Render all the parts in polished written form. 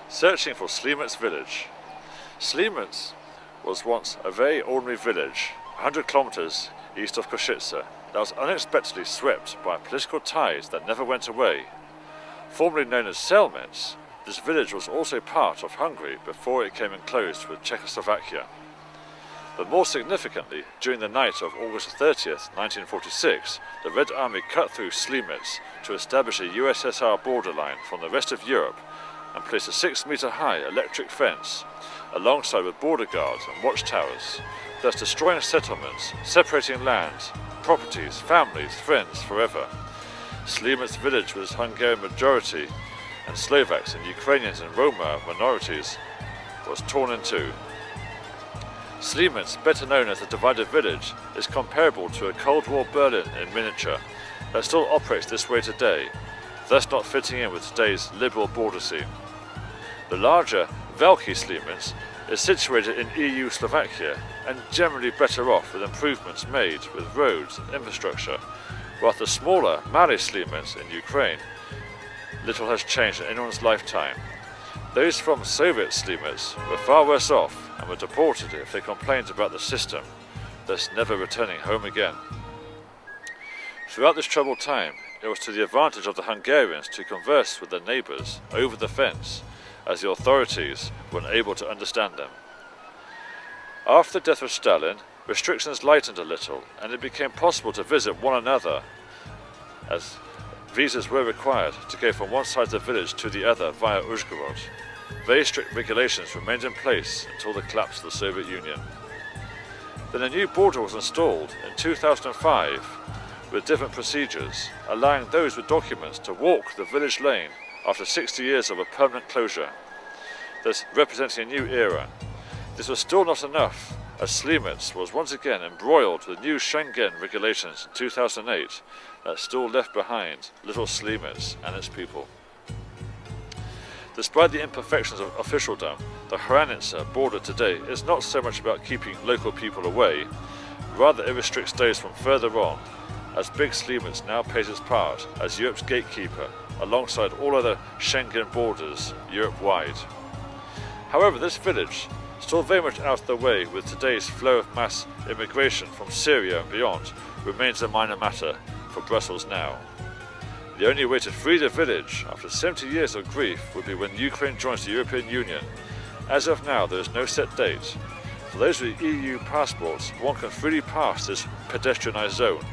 Searching for Slemence village. Slemence was once a very ordinary village, 100 kilometers east of Košice, that was unexpectedly swept by political tides that never went away. Formerly known as Szelmenc, this village was also part of Hungary before it came enclosed with Czechoslovakia. But more significantly, during the night of August 30th, 1946, the Red Army cut through Slemence to establish a USSR borderline from the rest of Europe and placed a 6-meter-high electric fence alongside with border guards and watchtowers, thus destroying settlements, separating lands, properties, families, friends forever. Slemence village with its Hungarian majority and Slovaks and Ukrainians and Roma minorities was torn in two. Slemence, better known as the divided village, is comparable to a Cold War Berlin in miniature that still operates this way today, thus not fitting in with today's liberal border scene. The larger Velký Slemence is situated in EU Slovakia and generally better off with improvements made with roads and infrastructure, while the smaller Malý Slemence in Ukraine, little has changed in anyone's lifetime. Those from Soviet Slemence were far worse off and were deported if they complained about the system, thus never returning home again. Throughout this troubled time, it was to the advantage of the Hungarians to converse with their neighbours over the fence, as the authorities were unable to understand them. After the death of Stalin, restrictions lightened a little, and it became possible to visit one another, as visas were required to go from one side of the village to the other via Uzhgorod. Very strict regulations remained in place until the collapse of the Soviet Union. Then a new border was installed in 2005 with different procedures, allowing those with documents to walk the village lane after 60 years of a permanent closure, thus representing a new era. This was still not enough, as Slemence was once again embroiled with new Schengen regulations in 2008 that still left behind little Slemence and its people. Despite the imperfections of officialdom, the Hranica border today is not so much about keeping local people away, rather it restricts those from further on, as Big Slemence now plays its part as Europe's gatekeeper alongside all other Schengen borders Europe-wide. However, this village, still very much out of the way with today's flow of mass immigration from Syria and beyond, remains a minor matter for Brussels now. The only way to free the village after 70 years of grief would be when Ukraine joins the European Union. As of now, there is no set date. For those with EU passports, one can freely pass this pedestrianised zone.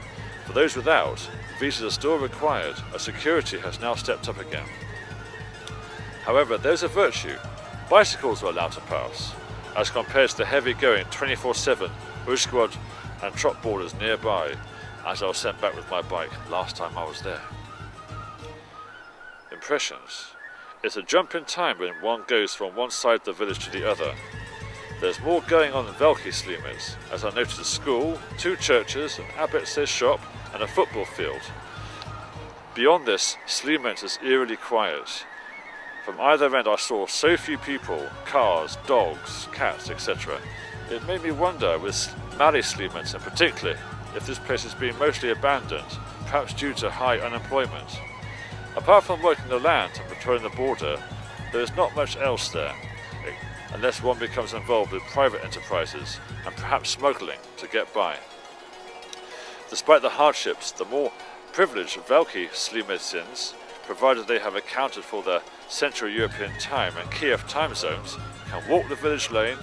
For those without, visas are still required, as security has now stepped up again. However, there's a virtue. Bicycles are allowed to pass, as compared to the heavy-going 24/7 Uzhgorod and Trot borders nearby, as I was sent back with my bike last time I was there. Impressions. It's a jump in time when one goes from one side of the village to the other. There's more going on in Velký Slemence, as I noticed a school, 2 churches, an abbot's shop and a football field. Beyond this, Slemence is eerily quiet. From either end I saw so few people, cars, dogs, cats, etc. It made me wonder, with Malý Slemence in particular, if this place has been mostly abandoned, perhaps due to high unemployment. Apart from working the land and patrolling the border, there is not much else there, unless one becomes involved with private enterprises and perhaps smuggling to get by. Despite the hardships, the more privileged Velký Slemencins, provided they have accounted for their Central European time and Kiev time zones, can walk the village lane,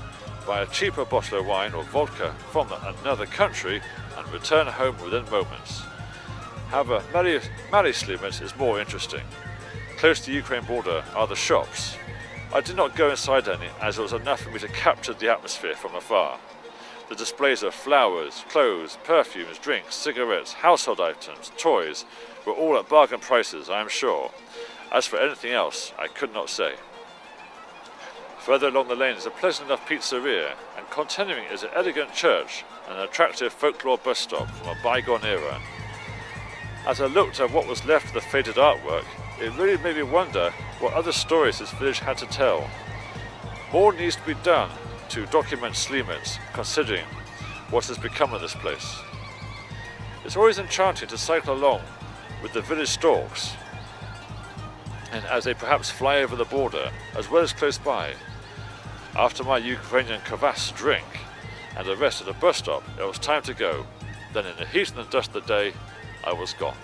buy a cheaper bottle of wine or vodka from another country and return home within moments. However, Malý Slemence is more interesting. Close to the Ukraine border are the shops. I did not go inside any, as it was enough for me to capture the atmosphere from afar. The displays of flowers, clothes, perfumes, drinks, cigarettes, household items, toys were all at bargain prices, I am sure. As for anything else, I could not say. Further along the lane is a pleasant enough pizzeria, and continuing is an elegant church and an attractive folklore bus stop from a bygone era. As I looked at what was left of the faded artwork, it really made me wonder what other stories this village had to tell. More needs to be done to document Slemence, considering what has become of this place. It's always enchanting to cycle along with the village stalks and as they perhaps fly over the border, as well as close by. After my Ukrainian kvass drink and a rest at a bus stop, it was time to go. Then in the heat and the dust of the day, I was gone.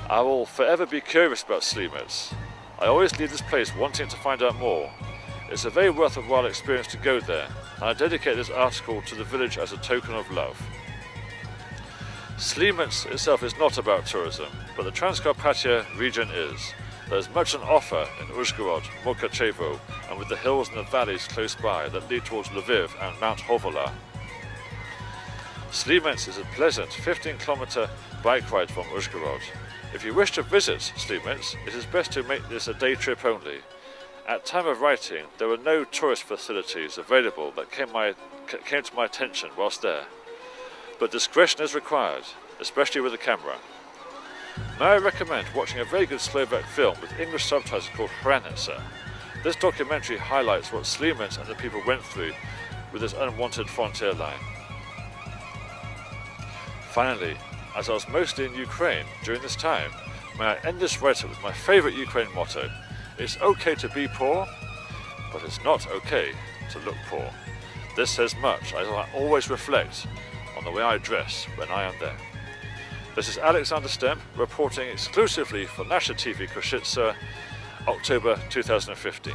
I will forever be curious about Slemence. I always leave this place wanting to find out more. It's a very worthwhile experience to go there, and I dedicate this article to the village as a token of love. Slemence itself is not about tourism, but the Transcarpathia region is. There is much on offer in Uzhhorod, Mukachevo, and with the hills and the valleys close by that lead towards Lviv and Mount Hovola. Slemence is a pleasant 15-kilometer bike ride from Uzhhorod. If you wish to visit Slemence, it is best to make this a day trip only. At time of writing, there were no tourist facilities available that came to my attention whilst there. But discretion is required, especially with a camera. May I recommend watching a very good Slovak film with English subtitles called Hranice. This documentary highlights what Slemence and the people went through with this unwanted frontier line. Finally, as I was mostly in Ukraine during this time, may I end this write-up with my favourite Ukraine motto: it's okay to be poor, but it's not okay to look poor. This says much, as I always reflect on the way I dress when I am there. This is Alex Stemp reporting exclusively for Nasha TV Košice, October 2015.